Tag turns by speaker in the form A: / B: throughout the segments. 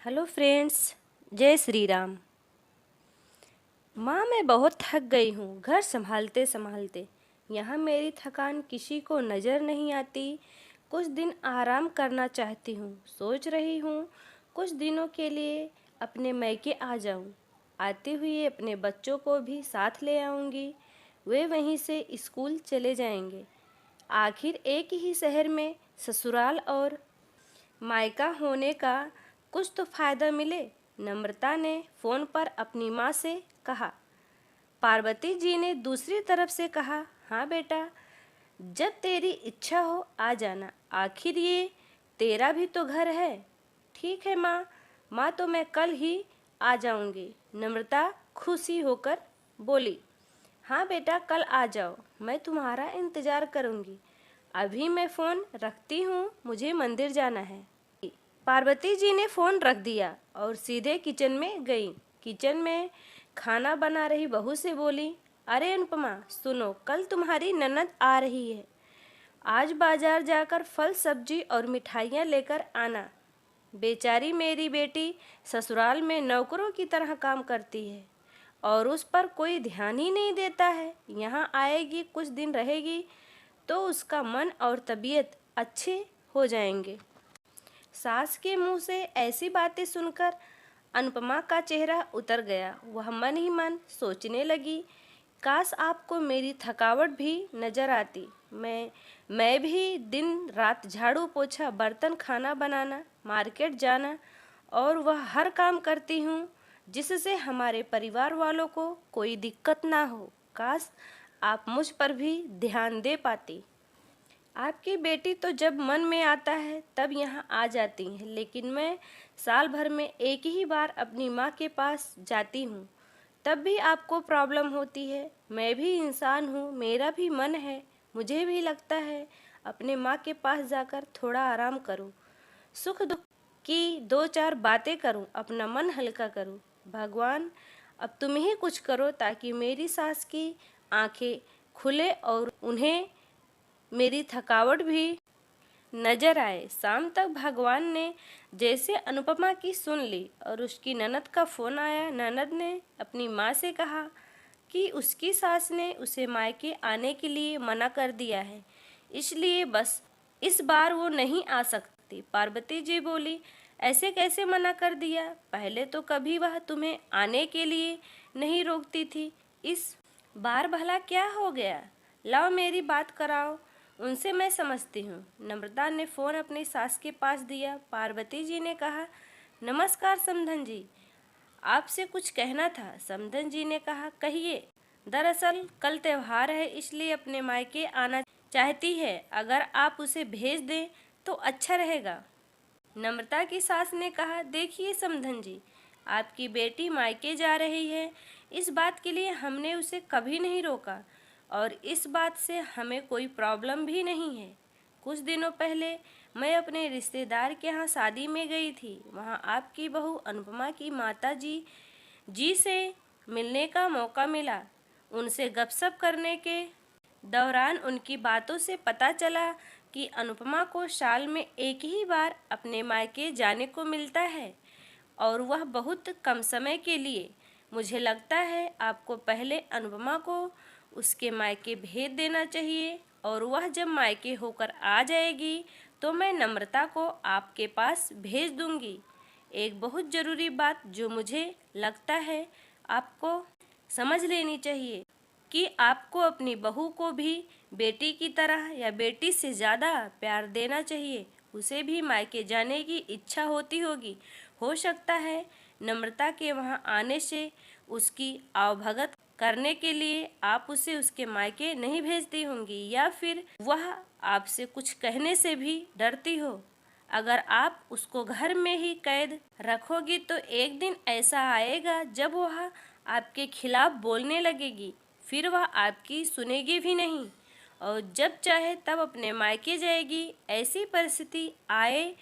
A: Hello friends, जय श्री राम। माँ, मैं बहुत थक गई हूँ घर संभालते संभालते। यहाँ मेरी थकान किसी को नज़र नहीं आती। कुछ दिन आराम करना चाहती हूँ। सोच रही हूँ कुछ दिनों के लिए अपने मायके आ जाऊँ। आते हुए अपने बच्चों को भी साथ ले आऊँगी। वे वहीं से स्कूल चले जाएंगे। आखिर एक ही शहर में ससुराल और मायका होने का कुछ तो फायदा मिले। नम्रता ने फोन पर अपनी माँ से कहा। पार्वती जी ने दूसरी तरफ से कहा, हाँ बेटा, जब तेरी इच्छा हो आ जाना। आखिर ये तेरा भी तो घर है। ठीक है माँ तो मैं कल ही आ जाऊंगी। नम्रता खुशी होकर बोली। हाँ बेटा, कल आ जाओ, मैं तुम्हारा इंतज़ार करूंगी। अभी मैं फ़ोन रखती हूँ, मुझे मंदिर जाना है। पार्वती जी ने फ़ोन रख दिया और सीधे किचन में गई। किचन में खाना बना रही बहू से बोली, अरे अनुपमा, सुनो, कल तुम्हारी ननद आ रही है। आज बाजार जाकर फल सब्जी और मिठाइयाँ लेकर आना। बेचारी मेरी बेटी ससुराल में नौकरों की तरह काम करती है और उस पर कोई ध्यान ही नहीं देता है। यहाँ आएगी, कुछ दिन रहेगी तो उसका मन और तबीयत अच्छे हो जाएंगे। सास के मुंह से ऐसी बातें सुनकर अनुपमा का चेहरा उतर गया। वह मन ही मन सोचने लगी, काश आपको मेरी थकावट भी नजर आती। मैं भी दिन रात झाड़ू पोछा, बर्तन, खाना बनाना, मार्केट जाना और वह हर काम करती हूँ जिससे हमारे परिवार वालों को कोई दिक्कत ना हो। काश आप मुझ पर भी ध्यान दे पाती। आपकी बेटी तो जब मन में आता है तब यहाँ आ जाती है, लेकिन मैं साल भर में एक ही बार अपनी माँ के पास जाती हूँ, तब भी आपको प्रॉब्लम होती है। मैं भी इंसान हूँ, मेरा भी मन है। मुझे भी लगता है अपने माँ के पास जाकर थोड़ा आराम करूँ, सुख दुख की दो चार बातें करूँ, अपना मन हल्का करूँ। भगवान, अब तुम ही कुछ करो ताकि मेरी सास की आंखें खुले और उन्हें मेरी थकावट भी नजर आए। शाम तक भगवान ने जैसे अनुपमा की सुन ली और उसकी ननद का फोन आया। ननद ने अपनी माँ से कहा कि उसकी सास ने उसे मायके आने के लिए मना कर दिया है, इसलिए बस इस बार वो नहीं आ सकती। पार्वती जी बोली, ऐसे कैसे मना कर दिया? पहले तो कभी वह तुम्हें आने के लिए नहीं रोकती थी, इस बार भला क्या हो गया? लाओ मेरी बात कराओ, उनसे मैं समझती हूँ। नम्रता ने फ़ोन अपनी सास के पास दिया। पार्वती जी ने कहा, नमस्कार समधन जी, आपसे कुछ कहना था। समधन जी ने कहा, कहिए। दरअसल कल त्योहार है, इसलिए अपने मायके आना चाहती है। अगर आप उसे भेज दें तो अच्छा रहेगा। नम्रता की सास ने कहा, देखिए समधन जी, आपकी बेटी मायके जा रही है, इस बात के लिए हमने उसे कभी नहीं रोका और इस बात से हमें कोई प्रॉब्लम भी नहीं है। कुछ दिनों पहले मैं अपने रिश्तेदार के यहाँ शादी में गई थी। वहाँ आपकी बहू अनुपमा की माता जी से मिलने का मौका मिला। उनसे गपशप करने के दौरान उनकी बातों से पता चला कि अनुपमा को साल में एक ही बार अपने मायके जाने को मिलता है और वह बहुत कम समय के लिए। मुझे लगता है आपको पहले अनुपमा को उसके मायके भेज देना चाहिए और वह जब मायके होकर आ जाएगी तो मैं नम्रता को आपके पास भेज दूंगी। एक बहुत ज़रूरी बात जो मुझे लगता है आपको समझ लेनी चाहिए कि आपको अपनी बहू को भी बेटी की तरह या बेटी से ज़्यादा प्यार देना चाहिए। उसे भी मायके जाने की इच्छा होती होगी। हो सकता है नम्रता के वहाँ आने से उसकी आवभगत करने के लिए आप उसे उसके मायके नहीं भेजती होंगी, या फिर वह आपसे कुछ कहने से भी डरती हो। अगर आप उसको घर में ही कैद रखोगी तो एक दिन ऐसा आएगा जब वह आपके खिलाफ बोलने लगेगी, फिर वह आपकी सुनेगी भी नहीं और जब चाहे तब अपने मायके जाएगी। ऐसी परिस्थिति आए,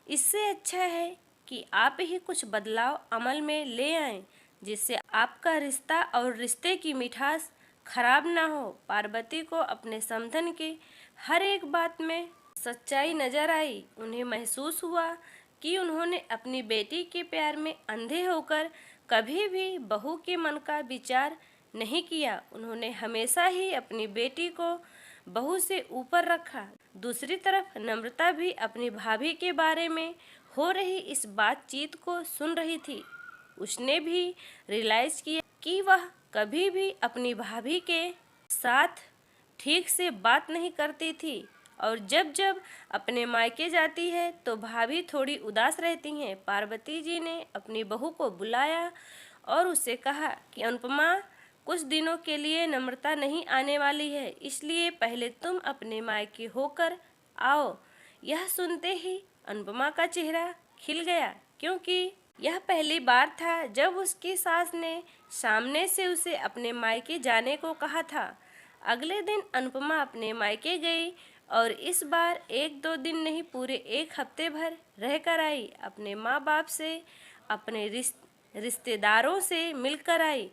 A: इससे अच्छा है कि आप ही कुछ बदलाव अमल में ले आएं, जिससे आपका रिश्ता और रिश्ते की मिठास खराब ना हो। पार्वती को अपने समधन की हर एक बात में सच्चाई नजर आई। उन्हें महसूस हुआ कि उन्होंने अपनी बेटी के प्यार में अंधे होकर कभी भी बहू के मन का विचार नहीं किया। उन्होंने हमेशा ही अपनी बेटी को बहू से ऊपर रखा। दूसरी तरफ नम्रता भी अपनी भाभी के बारे में हो रही इस बातचीत को सुन रही थी। उसने भी रियलाइज किया कि वह कभी भी अपनी भाभी के साथ ठीक से बात नहीं करती थी और जब जब अपने मायके जाती है तो भाभी थोड़ी उदास रहती हैं। पार्वती जी ने अपनी बहू को बुलाया और उससे कहा कि अनुपमा, कुछ दिनों के लिए नम्रता नहीं आने वाली है, इसलिए पहले तुम अपने मायके होकर आओ। यह सुनते ही अनुपमा का चेहरा खिल गया, क्योंकि यह पहली बार था जब उसकी सास ने सामने से उसे अपने मायके जाने को कहा था। अगले दिन अनुपमा अपने मायके गई और इस बार 1-2 दिन नहीं, पूरे 1 हफ्ते भर रहकर आई। अपने माँ बाप से, अपने रिश्तेदारों से मिलकर आई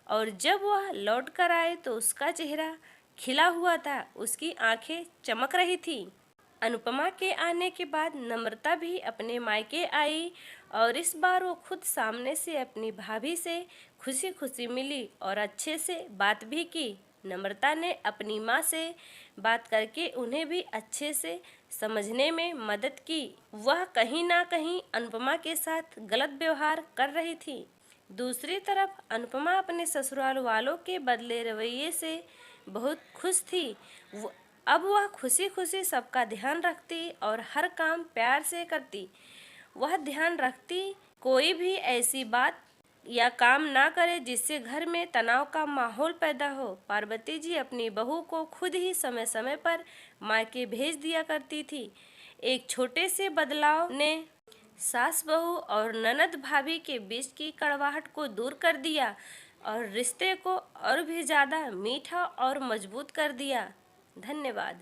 A: और जब वह लौट कर आए तो उसका चेहरा खिला हुआ था, उसकी आंखें चमक रही थी। अनुपमा के आने के बाद नम्रता भी अपने मायके आई और इस बार वो खुद सामने से अपनी भाभी से खुशी खुशी मिली और अच्छे से बात भी की। नम्रता ने अपनी माँ से बात करके उन्हें भी अच्छे से समझने में मदद की। वह कहीं ना कहीं अनुपमा के साथ गलत व्यवहार कर रही थी। दूसरी तरफ अनुपमा अपने ससुराल वालों के बदले रवैये से बहुत खुश थी। अब वह खुशी खुशी सबका ध्यान रखती और हर काम प्यार से करती। वह ध्यान रखती कोई भी ऐसी बात या काम ना करे जिससे घर में तनाव का माहौल पैदा हो। पार्वती जी अपनी बहू को खुद ही समय समय पर मायके भेज दिया करती थी। एक छोटे से बदलाव ने सास बहू और ननद भाभी के बीच की कड़वाहट को दूर कर दिया और रिश्ते को और भी ज़्यादा मीठा और मजबूत कर दिया। धन्यवाद।